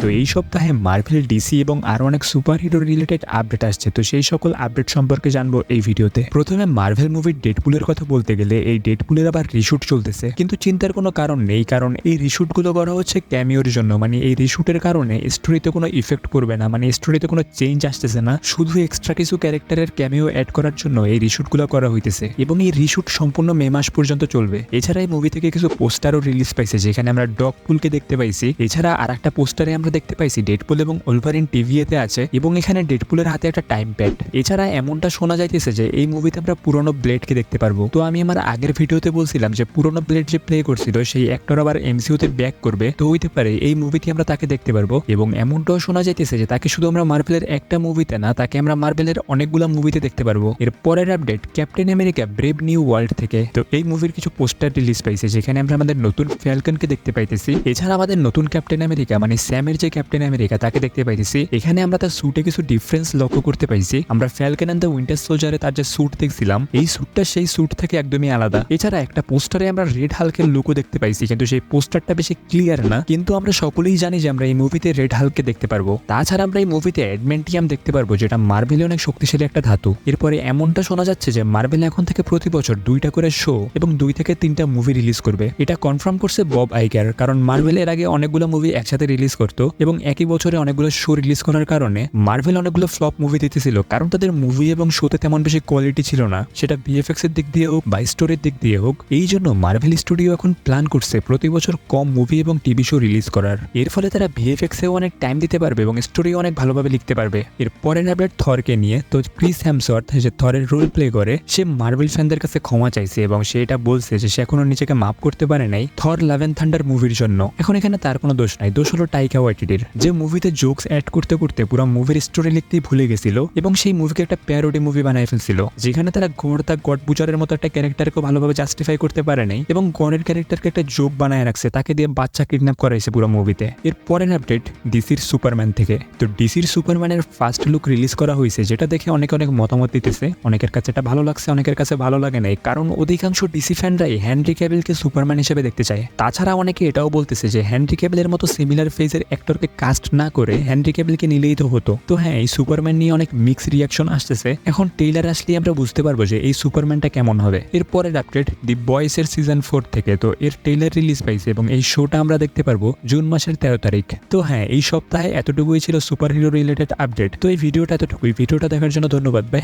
তো এই সপ্তাহে মার্ভেল, ডিসি এবং আরো অনেক সুপার হিরো রিলেটেড আপডেট আসছে। তো সেই সকল আপডেট সম্পর্কে জানবো এই ভিডিওতে। প্রথমে মার্ভেল মুভির ডেডপুলের কথা বলতে গেলে এই ডেডপুলের আবার রিশুট চলতেছে, কিন্তু চিন্তার কোনো কারণ নেই, কারণ এই রিশুটগুলো করা হচ্ছে ক্যামিওর জন্য। মানে এই রিশুটের কারণে স্টোরিতে কোনো ইফেক্ট করবে না, মানে স্টোরিতে কোনো চেঞ্জ আসতেছে না, শুধু এক্সট্রা কিছু ক্যারেক্টারের ক্যামিও অ্যাড করার জন্য এই রিশুটগুলো করা হইতেছে এবং এই রিশুট সম্পূর্ণ মে মাস পর্যন্ত চলবে। এছাড়া এই মুভি থেকে কিছু পোস্টারও রিলিজ পাইছে, যেখানে আমরা ডগপুলকে দেখতে পাইছি। এছাড়া আর একটা পোস্টারে আমরা দেখতে পাইছি ডেডপুল এবং ওলভারিন টিভিএতে আছে এবং এখানে ডেডপুলের হাতে একটা টাইম প্যাড। এছাড়া এমনটা শোনা যাইতেছে যে এই মুভিতে আমরা পুরনো ব্লেডকে দেখতে পারবো। তো আমি আমার আগের ভিডিওতে বলছিলাম যে পুরনো ব্লেড যে প্লে করছিল সেই অ্যাক্টর আবার এমসিইউতে ব্যাক করবে, তো হইতে পারে এই মুভিতে আমরা তাকে দেখতে পারবো। এবং এমনটাও শোনা যাইতেছে যে তাকে শুধু আমরা মার্ভেলের একটা মুভিতে না, তাকে আমরা মার্ভেলের অনেকগুলো মুভিতে দেখতে পারবো। এর পরের update captain America brave new world থেকে। তো এই মুভির কিছু পোস্টার রিলিজ পাইছে, যেখানে আমরা আমাদের নতুন ফ্যালকনকে দেখতে পাইতেছি। এছাড়া আমাদের নতুন ক্যাপ্টেন আমেরিকা মানে স্যামের যে ক্যাপ্টেন আমেরিকা তাকে দেখতে পাইতেছি। এখানে আমরা তার স্যুটে কিছু ডিফারেন্স লক্ষ্য করতে পাইছি। আমরা ফ্যালকন এন্ড দ্য উইন্টার সোলজারে তার যে স্যুট দেখছিলাম, এই স্যুটটা সেই স্যুট থেকে একদমই আলাদা। এছাড়া একটা পোস্টারে আমরা রেড হাল্কের লুকও দেখতে পাইছি, কিন্তু সেই পোস্টারটা বেশি ক্লিয়ার না, কিন্তু আমরা সকলেই জানি যে আমরা এই মুভিতে রেড হাল্ককে দেখতে পারবো। তাছাড়া আমরা এই মুভিতে অ্যাডমেন্টিয়াম দেখতে পারবো, যেটা মার্ভেলে অনেক শক্তিশালী একটা ধাতু। এরপরে এমনটা শোনা যাচ্ছে যে মার্ভেল এখন থেকে প্রতি বছর 2টা করে শো এবং 2 থেকে 3টা মুভি রিলিজ করবে। এটা কনফার্ম করছে বব আইগার, কারণ মার্ভেল এর আগে অনেকগুলো মুভি একসাথে রিলিজ করতো এবং একই বছরে অনেকগুলো শো রিলিজ করার কারণে মার্ভেল অনেকগুলো ফ্লপ মুভি দিতেছিল, কারণ তাদের মুভি এবং শোতে তেমন বেশি কোয়ালিটি ছিল না, সেটা ভিএফএক্স এর দিক দিয়ে হোক বা স্টোরির দিক দিয়ে হোক। এই জন্য মার্ভেল স্টুডিও এখন প্ল্যান করছে প্রতি বছর কম মুভি এবং টিভি শো রিলিজ করার। এর ফলে তারা ভিএফএক্স এও অনেক টাইম দিতে পারবে এবং স্টোরিও অনেক ভালোভাবে লিখতে পারবে। এর পরের আপডেট থরকে নিয়ে। তো ক্রিস হেমসওয়ার্থ যে থরের রোল প্লে করে, সে মার্ভেল ফ্যানদের কাছে ক্ষমা চাইছে এবং সে এটা বলছে যে সে এখনো নিজেকে মাফ করতে পারে নাই থর লাভ এন্ড থান্ডার মুভির জন্য। এখন এখানে তার কোনো দোষ নাই, দোষ হলো টাইকা ওয়াইটিটির, যে মুভিতে জোকস অ্যাড করতে করতে পুরো মুভির স্টোরি লিখতেই ভুলে গেছিল এবং সেই মুভিকে একটা প্যারোডি মুভি বানায় ফেলছিল, যেখানে তারা গড বুচারের মতো একটা ক্যারেক্টারকে ভালোভাবে জাস্টিফাই করতে পারে নাই এবং গনের ক্যারেক্টারকে একটা জোক বানায় রাখছে, তাকে দিয়ে বাচ্চা কিডন্যাপ করাইছে পুরো মুভিতে। এর পরের আপডেট ডিসির সুপারম্যান থেকে। তো ডিসির সুপারম্যানের ফার্স্ট লুক রিলিজ করা হয়েছে, যেটা দেখে অনেক মতামত দিতেছে। অনেকের কাছে এটা ভালো লাগছে, অনেকের কাছে ভালো লাগে নাই, কারণ অধিকাংশ ডিসি ফ্যানরাই হেনরি ক্যাভিলকে সুপারম্যান হিসেবে দেখতে চায়। তাছাড়া অনেকে এটাও বলতেছে যে হেনরি ক্যাভিলের মতো সিমিলার ফেজের অ্যাক্টরকে কাস্ট না করে হেনরি ক্যাভিলকে নিলেই তো হতো। তো হ্যাঁ, এই সুপারম্যান নিয়ে অনেক মিক্স রিয়াকশন আসতেছে। এখন ট্রেইলার আসলেই আমরা বুঝতে পারবো যে এই সুপারম্যানটা কেমন হবে। এর পরের আপডেট দি বয়েস এর সিজন 4 থেকে। তো এর ট্রেইলার রিলিজ পাইছে এবং এই শোটা আমরা দেখতে পারবো জুন মাসের 13 তারিখ। তো হ্যাঁ, এই সপ্তাহে এতটুকুই ছিল সুপার হিরো রিলেটেড আপডেট। তো এই ভিডিওটা এতটুকুই। ভিডিওটা দেখার জন্য ধন্যবাদ। বাই।